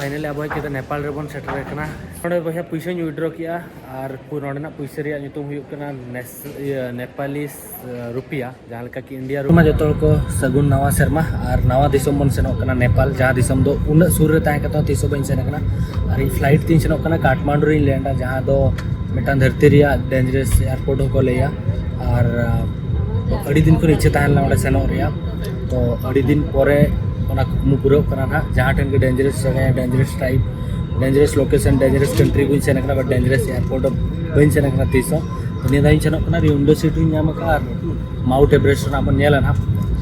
finally अब hedge Nepal Ray-Ban shutter करना नोडे बया पैसा विड्रो किया और नोडेना पैसा रे नितुम हुयुग कना नेपालीस रुपया जहाँ लेका कि इंडिया रुपया जो को सगुन नवा शर्मा और नवा दिसम बन सेनोग कना नेपाल जहाँ दिसम दो उन सुर रे ताहे कता तीसो बन सेन कना और फ्लाइट तीन सेनोग कना काठमांडू रे लैंडा जहाँ दो मिटान धरती रिया डेंजरस एयरपोर्ट को लेया और अड़ी दिन को इच्छा ताहन ला सेनोग रिया तो अड़ी दिन परे कुकमु पूरा करना ना जहाँ ठन के डेंजरस जगह dangerous type dangerous location dangerous country को सेन बट डेंजरस एयरपोर्ट बन सेन तीसो निदा सेनोग विंडो सीट नाम का माउंट एवरेस्ट बन नेला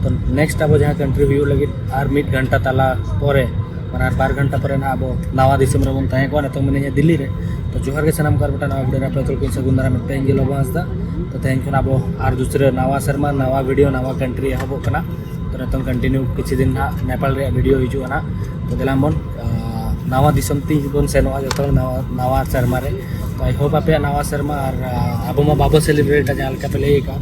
तो नेक्स्ट अब जहाँ कंट्री हुई लगे और 1 घंटा ताला परे माने 12 घंटा पर ना अब नवा दिसम रे बन ताहे को तो मैंने दिल्ली रे तो जोहार के सनाम कर बेटा नवा वीडियो पे तो कोई सगुन दारा मिटते इंगे लोबा हसदा तो थैंक यू अब और दूसरे नवा शर्मा नवा वीडियो नवा कंट्री हबो कना तो नतन कंटिन्यू किछि दिन ना नेपाल रे वीडियो हिजु ना तो देलाम बन नवा दिसम ती बन सेनोआ जतो नवा शर्मा रे तो आई होप आपे नवा शर्मा और अब मा बाबा सेलिब्रेट जहाँ लेका पे लेका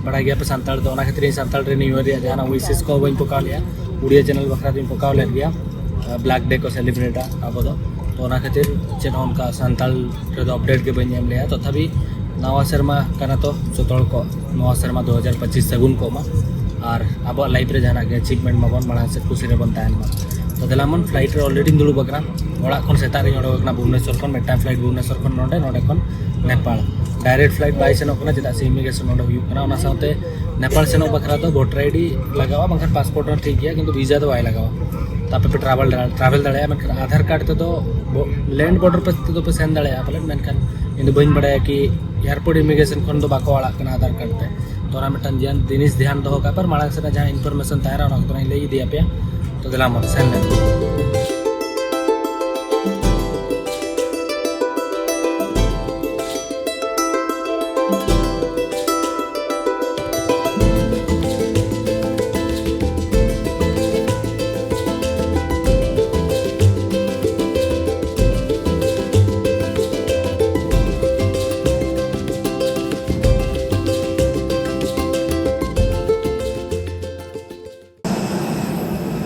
बड़ा गया पे संताल तो खातिर संताल रे न्यू ईयर जहाँ विशेष को बन पका लिया उड़िया चैनल बखरा दिन पकाव ले गया ब्लैक डे को सेलिब्रेटा अब तो खातिर चेन उनका संताल रे अपडेट के बन लिया तो तभी नवा शर्मा कना तो जोतोल को नवा शर्मा 2025 सगुन को मा और अब लाइफ रे जहाँ अचीवमेंट माबन माड़ा से खुशी रे बन ताहन तो देलामन फ्लाइट रे ऑलरेडी दुड़ुब अकना ओड़ा खन सेता रे ओडोकना भुवनेश्वर खन मेटा फ्लाइट भुवनेश्वर खन नोडे खन नेपाल डायरेक्ट फ्लाइट बाय सेनोक ना चेदा से इमिग्रेशन नोडे हुयुग कना ओना साथे नेपाल सेनोक बखरा तो वोटर आईडी लगावा बंखन पासपोर्ट ठीक गया किंतु वीजा तो बाय लगावा तापे पे ट्रैवल दाड़े मनखान आधार कार्ड तो लैंड बॉर्डर पे तो पे सेन दाड़े पले मनखान इन बइन बड़ा कि एयरपोर्ट इमिग्रेशन खन तो बाको आड़ा कना आधार कार्ड पे तो ना मिटन जान जिनिस ध्यान दो का पर माड़ा से जहाँ इन्फॉर्मेशन ताहरा ओना तो लई दिया पे तो दिलाम सेन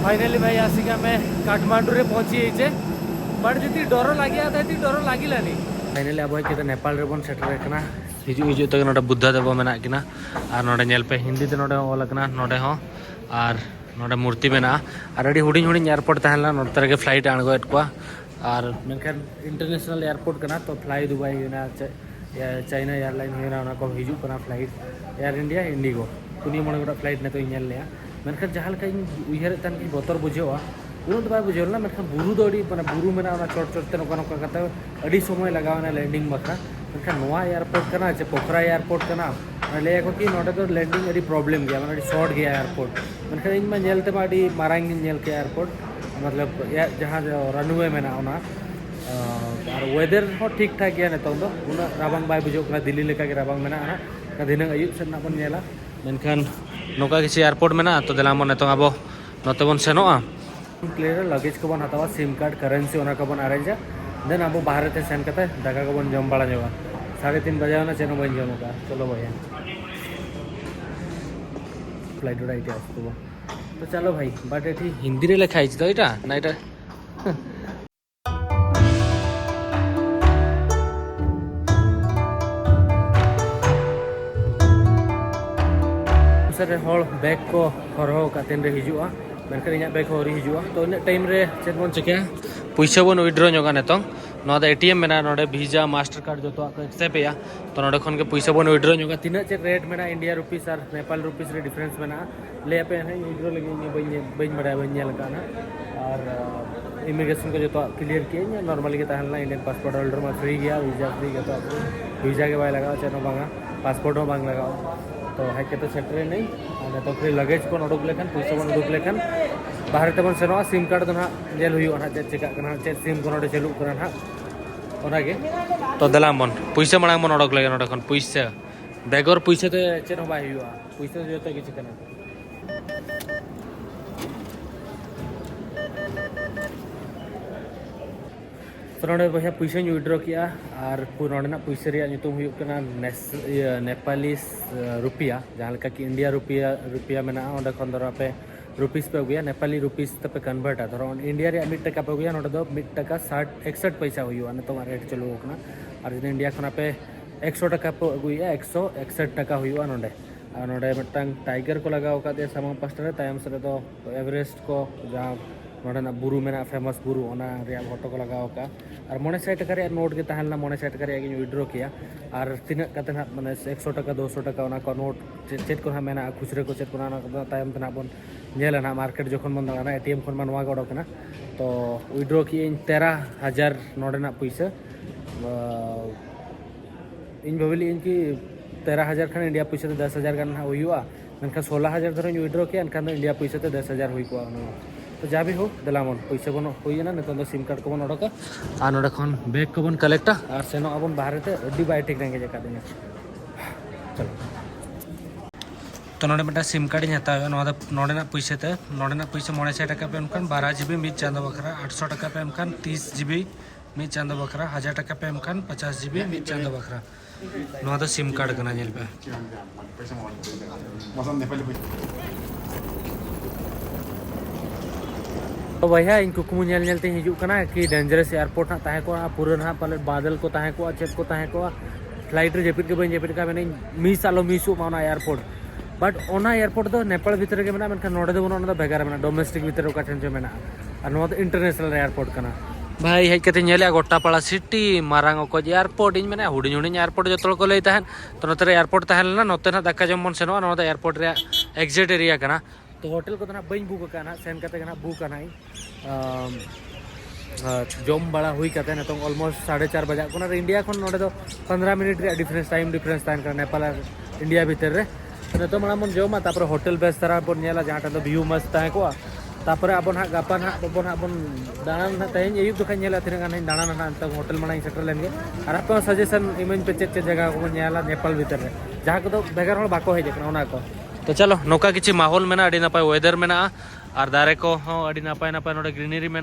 फाइनली भाई आसिका मैं काठमांडू रे पहुंची है बट जी डर लगे था डर लगिलानी फाइनली अब है नेपाल रे बन सेटर करना हिजू हिजू तक नोडे बुद्धा देव मेना किना और नोडे नेल पे हिंदी ते नोडे ऑल करना नोडे हो और नोडे मूर्ति मेना और अड़ी हुडिंग हुडिंग एयरपोर्ट तहला नोडे तरह के फ्लाइट आणगो एटको और मेनखान इंटरनेशनल एयरपोर्ट करना तो फ्लाई दुबई होना चाइना एयरलाइन होना ओना को हिजू करना फ्लाइट एयर इंडिया इंडिगो पुनिया मणे गोटा फ्लाइट ने तो इनल लिया मेनखान जहाँ लेका उयहर तान की बतर बुझेवा उन बाय बुझेलना मेनखान बुरु दो अड़ी माने बुरु मेना ओना चोट चोट ते नोका नोका कते अड़ी समय लगावना लैंडिंग बखरा मेनखान नोआ एयरपोर्ट करना जे पोखरा एयरपोर्ट करना ले को कि नोडे तो लैंडिंग अड़ी प्रॉब्लम गया माने अड़ी शॉर्ट गया एयरपोर्ट मेनखान इन मा नेलते मा अड़ी मारांग नेल के एयरपोर्ट मतलब जहाँ रनवे मेना ओना और वेदर हो ठीक ठाक गया नितों दो उना राबांग बाय बुझो कना दिल्ली लेका के राबांग मेना ना दिनंग अयुब से ना बन नेला मेनखान नौका किसी एयरपोर्ट में ना तो दिलाम नितों अब नते बन सेनोआ क्लियर लगेज को बन हतावा सिम कार्ड करेंसी ओना को बन अरेंजा देन अब बाहर ते सेन कते दाका को बन जम बड़ा जवा 3:30 बजे ना चेनो बन जमो का चलो भैया फ्लाइट उड़ा इटा तो चलो भाई बट एठी हिंदी रे लिखा है तो इटा ना इटा सर हॉल बैग को हरहो कातेन रे हिजुआ मेनखान इना बैग हरी हिजुआ तो इन टाइम रे चेक बन चेक पैसा बन विड्रो जोगा नेतों ना एटीएम मेना नोडे वीजा मास्टर कार्ड जो तो एक्सेप्ट या तो नोडे खन के पैसा बन विड्रो जोगा तीना चे रेट मेना इंडिया रुपीस और नेपाल रुपीस रे डिफरेंस मेना ले पे है विड्रो लगे बन बड़ा बन लगा ना और इमिग्रेशन को जो तो क्लियर किए नॉर्मली के तहलना इंडियन पासपोर्ट होल्डर में फ्री गया वीजा फ्री गया तो वीजा के बाद लगाओ चेनो बांगा पासपोर्ट हो बांग लगाओ तो है के तो सेटर नहीं और तो फिर लगेज को उडुक लेखन पैसा बन उडुक लेखन बाहर तेबन सेनोआ सिम कार्ड तो ना जेल हुई ना चेक चिका करना चेक सिम को नोडे चालू करना ना ओनागे तो दलाम बन पैसा मांग बन उडुक लेगे नोडे खन पैसा बेगर पैसा तो चेन हो बाय हुआ पैसा जो तो किछ करना तो नोडे भैया पैसा विड्रो किया और नोडेना पैसा रे नितुम हुयुग कना नेपालीस रुपया जहाँ लेका कि इंडिया रुपया मेना ओंडे खन दरो पे रुपीस पे अगुया नेपाली रुपीस पे कन्वर्टा धरो इंडिया रे 1 टका पे अगुया नोडे दो 1 टका 60 61 पैसा हुआ नितों रेट चलो होकना और जदि इंडिया खना पे 100 टका पे अगुया 161 टका हुआ नोडे और नोडे मिटंग टाइगर को लगाओ का दे सामंग पास्टर रे तायम से तो एवरेस्ट को जहाँ नोडे बुरु में फेमस बुरु ओना रे फोटो को लगाओ का और 900 टका रे नोट के तहलना 900 टका रे विड्रो किया और तीन कते ना माने 100 टका 200 टका ओना को नोट चेक को मेना खुचरे को चेक को ना तायम तना बन नेला ना मार्केट जोखन बन दाना एटीएम खन मा नवा गडो कना तो विड्रो की 13,000 नोडे ना पैसा इन भविली इनकी 13,000 खान इंडिया पैसा 10,000 गान हुआ मनखा 16,000 धरो विड्रो किया एनखान इंडिया पैसा 10,000 हुई को तो जा भी हो दलामन पैसा बन हुई ना नितों सिम कार्ड को बन ओडका आ नोडे खन बैग को बन कलेक्टा और सेनो अबन बाहर ते अड्डी बाय ठीक रेंगे जका देने चलो तो नोडे मेटा सिम कार्ड हता नोडे ना पैसा ते नोडे ना पैसा 900 टका पे एमखान 12 GB मिड चांदो बखरा 800 टका पे एमखान 30 GB मिड चांदो बखरा 1000 टका पे एमखान 50 GB मिड चांदो बखरा नोआ तो सिम कार्ड कना जेल पे तो भैया इन कुकुमु नेल नेलते हिजू कना कि डेंजरस एयरपोर्ट ना ताहे को पूरा ना पाले बादल को ताहे को चेक को ताहे को फ्लाइट रे जेपिट के बन जेपिट का मैंने मिस आलो मिसु माना एयरपोर्ट बट ओना एयरपोर्ट दो नेपाल भीतर के मेना मेनखान नोडे दो ओना भेगार मेना डोमेस्टिक भीतर का ठेन मेना और नोआ तो इंटरनेशनल एयरपोर्ट कना भाई हेज कते नेले गोटापाड़ा सिटी मारांग को एयरपोर्ट इन मेना हुडिन हुडिन एयरपोर्ट जो को लई ताहन तो नोते एयरपोर्ट ताहन नोते ना दाका जम मन सेनो नोते एयरपोर्ट रे एग्जिट एरिया कना तो होटल को तो ना बन बुक करना सेन करते ना बुक करना जम बड़ा हुई करते ना तो ऑलमोस्ट 4:30 बजे को इंडिया को नोडे तो 15 मिनट रे डिफरेंस टाइम डिफरेंस तान कर नेपाल और इंडिया भीतर रे तो माना मन जमा तापर होटल बेस तरह बन नेला जहाँ तो व्यू मस्त ताहे को तापर अबन हा गापा ना बन अबन दाणन ना तेज अयुब दुखा नेला तिना गान दाणन ना अंत होटल माना सेटल लेंगे और आप सजेशन इमेज पे चेक जगह को नेला नेपाल भीतर रे जहाँ को बेगार हल बाको हेज ना को तो चलो नौका किसी माहौल में अड़ी नपाय वेदर में और दारे को अड़ी नपाय नपाय नोडे ग्रीनरी में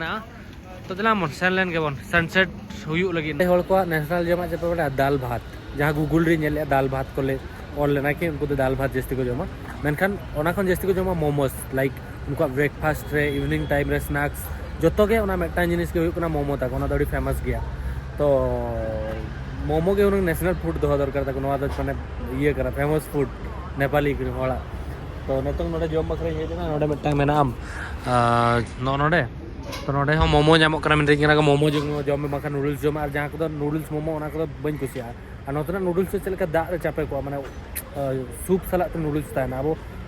तो चला मन सेन लेन के बन सनसेट हुयु लगी हल को नेशनल जमा जब दाल भात जहाँ गूगल रे नेले दाल भात को ले ऑल लेना कि उनको दाल भात जस्ती को जमा मेनखान ओना खन जस्ती को जमा मोमोस लाइक उनको ब्रेकफास्ट रे इवनिंग टाइम रे स्नैक्स जोतो के ओना मेटा जिनिस के हुयु कना मोमो तक ओना दड़ी फेमस गया तो मोमो के उन नेशनल फूड दो दरकार तक नोआ द माने ये करा फेमस फूड नेपाली के होला तो नतंग नोडे जम बखरे हे ना नोडे मिटang मेना आम नोडे तो नोडे हम मोमो नामक करा मिनरे कना मोमो जम में बखा नूडल्स जम और जहाँ को नूडल्स मोमो ओना को बन कुसिया और नोतना नूडल्स चल का दा रे चापे को माने सूप सला तो नूडल्स ताना अब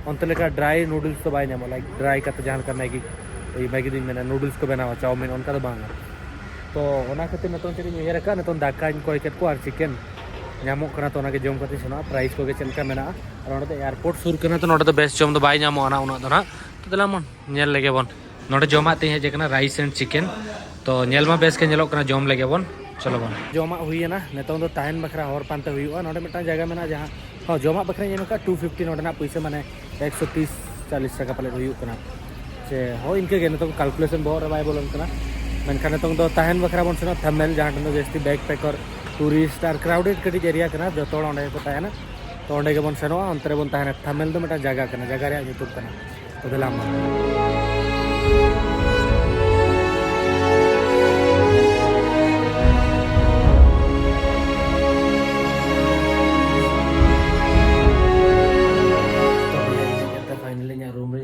अंत लेका ड्राई नूडल्स तो बाय नामो लाइक ड्राई का जहाँ करना की मैगी दिन में नूडल्स को बनावा चाउमीन उनका तो बांगा तो ओना खातिर नतों चली उयहर का नतों दाका को केट को और चिकन नामो कना तो ओना के जम करते सेना प्राइस को के चलका मेना और ओना तो एयरपोर्ट सुर करना तो नोडे तो बेस्ट जम तो बाय नामो ओना उना तो ना तो दला मन नेल लेगे बन नोडे जमा ते हे जेकना राइस एंड चिकन तो नेल मा बेस्ट के नेलो कना जम लेगे बन चलो बन जमा हुई है ना नतों तो ताहन बखरा और पानते हुई नोडे मिटा जगह में ना जहां हां जमा बखरा ये का 250 नोडे ना पैसा माने 130-40 टका प्लेट हुई कना से हो इनके के नतों कैलकुलेशन बहुत रबाय बोलन कना मेनखान नतों तो ताहन बखरा बन सेना थमेल जहां तो जस्ती बैक पैकर टूरिस्ट और क्राउडेड कटी एरिया कना जो तोड़ ओंडे को ताहना तो ओंडे के बन सेनो अंतरे बन ताहना थमेल तो मिटा जगह कना जगह रे यूट्यूब कना तो दलाम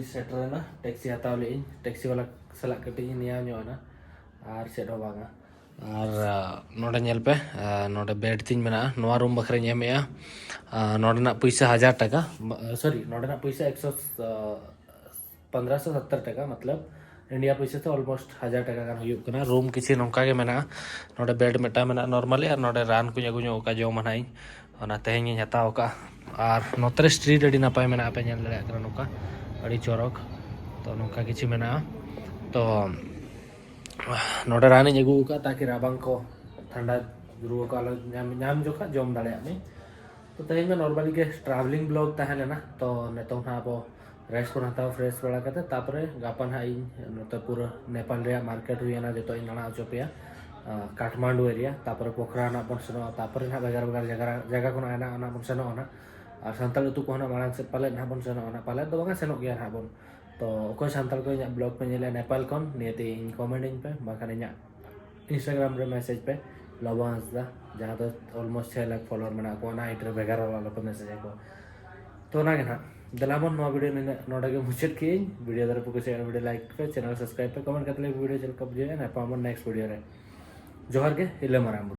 सेटर ना टैक्सी हताव ले टैक्सी वाला सला कटी निया ना और सेट हो बागा और नोडे नेल पे नोडे बेड तीन मेना नोआ रूम बखरे नेमेया नोडे ना पैसा 1000 टका सॉरी नोडे ना पैसा 1570 टका मतलब इंडिया पैसा तो ऑलमोस्ट 1000 टका गान हुयु कना रूम किसी नौका के मेना नोडे बेड मेटा मेना नॉर्मली और नोडे रान को अगुño ओका जो मनाई ओना तेहें हताव का और नोतरे स्ट्रीट अड़ी नपाय मेना पे नेल दड़े कना नौका अड़ी चौरक तो नौका किसी मेना तो नोडे रानी अगू का ताकि राबांग को ठंडा रुआ को नाम जोखा जम दाड़े में तो तेज में नॉर्मली के ट्रैवलिंग ब्लॉग तहन लेना तो नितों ना अब रेस्ट को हताव फ्रेश बड़ा करते तापरे गापन हा नोते पूरा नेपाल रे मार्केट हुई ना जो नाना चोपिया काठमांडू एरिया तापरे पोखरा ना बन सनो तापरे ना बेगार बेगार जगह को ना बन सनो ना और संताल उतु को ना मांग से पाले ना बन सनो ना पाले तो बंगा सेनो गया ना बन तो अको सानताल को इन ब्लॉग पे नेले नेपाल कौन नियते इन कमेंट इन पे बाखान इन इंस्टाग्राम रे मैसेज पे लबो हांसदा जहां तो ऑलमोस्ट 6 लाख फॉलोअर मना को ना इटर बेगार वाला को मैसेज को तो ना गना दलामन नो वीडियो ने नोडा के मुचत की वीडियो दर को शेयर वीडियो लाइक पे चैनल सब्सक्राइब पे कमेंट करले वीडियो चल कब जे ना पामन नेक्स्ट वीडियो रे जोहार के इले मराम